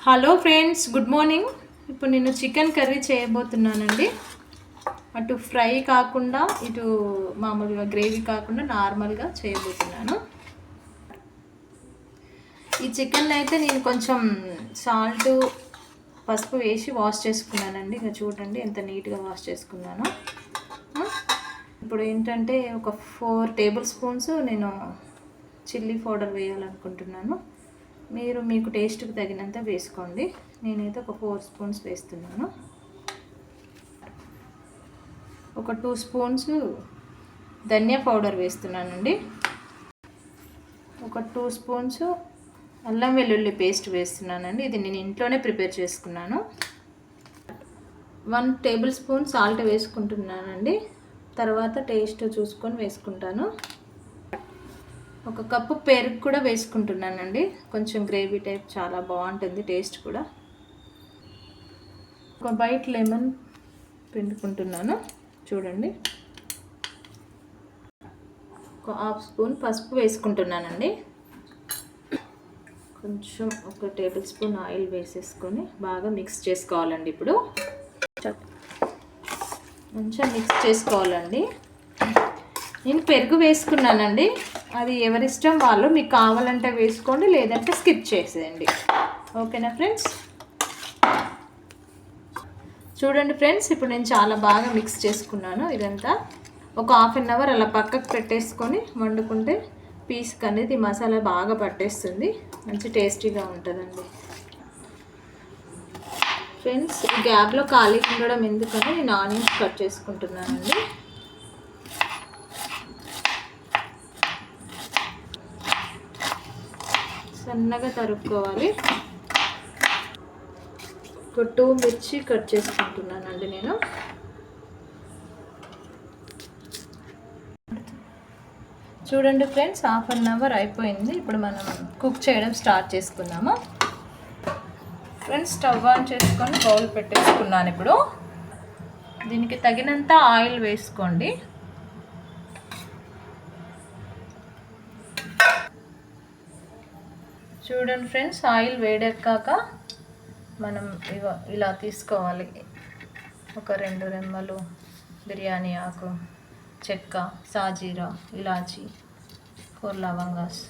Hello friends, good morning. ఇప్పుడు నేను chicken curry చేయబోతున్నానండి. అటు ఫ్రై కాకుండా ఇటు మామూలుగా గ్రేవీ కాకుండా నార్మల్గా చేయబోతున్నాను. ఈ చికెన్ అయితే నేను కొంచెం సాల్ట్ పసుపు వేసి వాష్ చేసుకున్నానండి. ఇక చూడండి ఎంత నీట్గా వాష్ చేసుకున్నాను. ఇప్పుడు ఏంటంటే ఒక 4 టేబుల్ స్పూన్స్ నేను చిల్లీ పౌడర్ వేయాలనుకుంటున్నాను. మీకు టేస్ట్కి తగినంత వేసుకోండి. నేనైతే ఒక 4 స్పూన్స్ వేస్తున్నాను. ఒక 2 స్పూన్స్ ధనియా పౌడర్ వేస్తున్నానండి. ఒక 2 స్పూన్స్ అల్లం వెల్లుల్లి పేస్ట్ వేస్తున్నానండి. ఇది నేను ఇంట్లోనే ప్రిపేర్ చేసుకున్నాను. 1 టేబుల్ స్పూన్ సాల్ట్ వేసుకుంటున్నానండి. తర్వాత టేస్ట్ చూసుకొని వేసుకుంటాను. ఒక కప్పు పెరుగు కూడా వేసుకుంటున్నానండి. కొంచెం గ్రేవీ టైప్ చాలా బాగుంటుంది టేస్ట్ కూడా. ఒక బైట్ లెమన్ పిండుకుంటున్నాను చూడండి. ఒక 1/2 స్పూన్ పసుపు వేసుకుంటున్నానండి. కొంచెం ఒక టేబుల్ స్పూన్ ఆయిల్ వేసేసుకొని బాగా మిక్స్ చేసుకోవాలండి. ఇప్పుడు మంచిగా మిక్స్ చేసుకోవాలండి. నేను పెరుగు వేసుకున్నానండి. అది ఎవరిష్టం వాళ్ళు, మీకు కావాలంటే వేసుకోండి, లేదంటే స్కిప్ చేసేయండి. ఓకేనా ఫ్రెండ్స్? చూడండి ఫ్రెండ్స్, ఇప్పుడు నేను చాలా బాగా మిక్స్ చేసుకున్నాను. ఇదంతా ఒక 1/2 అవర్ అలా పక్కకు పెట్టేసుకొని వండుకుంటే పీస్కి అనేది మసాలా బాగా పట్టేస్తుంది. మంచి టేస్టీగా ఉంటుందండి. ఫ్రెండ్స్, ఈ గ్యాప్లో ఖాళీ ఉండడం ఎందుకని నేను ఆనియన్స్ కట్ చేసుకుంటున్నానండి. సన్నగా తరుక్కోవాలి. ఒక 2 మిర్చి కట్ చేసుకుంటున్నానండి నేను. చూడండి ఫ్రెండ్స్, 1/2 అవర్ అయిపోయింది. ఇప్పుడు మనం కుక్ చేయడం స్టార్ట్ చేసుకుందాము. ఫ్రెండ్స్, స్టవ్ ఆన్ చేసుకొని బౌల్ పెట్టేసుకున్నాను. ఇప్పుడు దీనికి తగినంత ఆయిల్ వేసుకోండి. చూడండి ఫ్రెండ్స్, ఆయిల్ వేడెక్కాక మనం ఇలా తీసుకోవాలి. ఒక 2 రెమ్మలు బిర్యానీ ఆకు, చెక్క, సాజీరా, ఇలాచి, 4 లవంగాస్,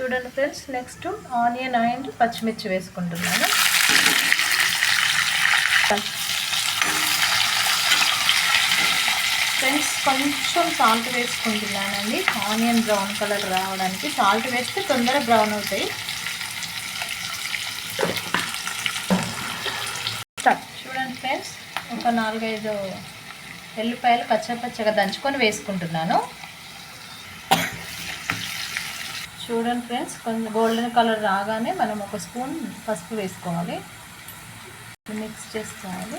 చూడండి ఫ్రెండ్స్, నెక్స్ట్ ఆనియన్ అండ్ పచ్చిమిర్చి వేసుకుంటున్నాను. ఫ్రెండ్స్, కొంచెం సాల్ట్ వేసుకుంటున్నానండి. ఆనియన్ బ్రౌన్ కలర్ రావడానికి సాల్ట్ వేస్తే తొందరగా బ్రౌన్ అవుతాయి. చూడండి ఫ్రెండ్స్, ఒక 4-5 ఎల్లిపాయలు పచ్చగా దంచుకొని వేసుకుంటున్నాను. చూడండి ఫ్రెండ్స్, కొంచెం గోల్డెన్ కలర్ రాగానే మనం ఒక స్పూన్ పసుపు వేసుకోవాలి. మిక్స్ చేసుకోవాలి.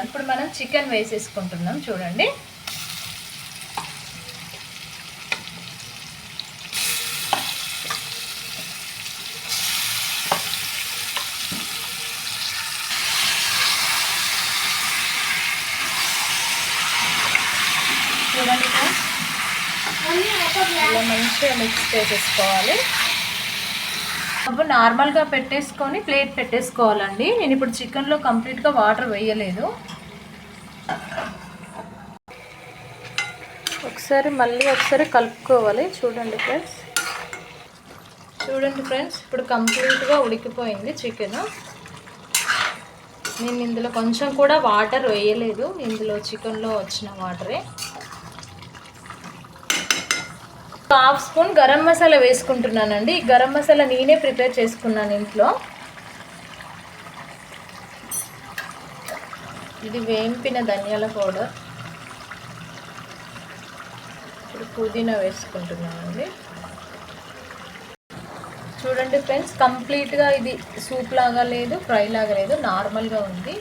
ఇప్పుడు మనం చికెన్ వేసేసుకుంటున్నాం. చూడండి, చూడండి ఫ్రెండ్స్, ఇలా మంచిగా మిక్స్ చేసేసుకోవాలి. అప్పుడు నార్మల్గా పెట్టేసుకొని ప్లేట్ పెట్టేసుకోవాలండి. నేను ఇప్పుడు చికెన్లో కంప్లీట్గా వాటర్ వేయలేదు. ఒకసారి కలుపుకోవాలి. చూడండి ఫ్రెండ్స్, ఇప్పుడు కంప్లీట్గా ఉడికిపోయింది చికెన్. నేను ఇందులో కొంచెం కూడా వాటర్ వేయలేదు. ఇందులో చికెన్లో వచ్చిన వాటరే. 1/2 స్పూన్ గరం మసాలా వేసుకుంటున్నానండి. గరం మసాలా నేనే ప్రిపేర్ చేసుకున్నాను ఇంట్లో. ఇది వేంపిన ధనియాల పౌడర్. ఇప్పుడు పుదీనా వేసుకుంటున్నానండి. చూడండి ఫ్రెండ్స్, కంప్లీట్గా ఇది సూప్ లాగా లేదు, ఫ్రై లాగా లేదు, నార్మల్గా ఉంది.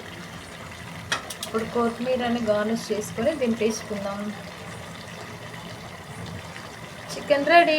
ఇప్పుడు కొత్తిమీరని గార్నిష్ చేసుకొని దింపేసుకుందాం. Chicken ready.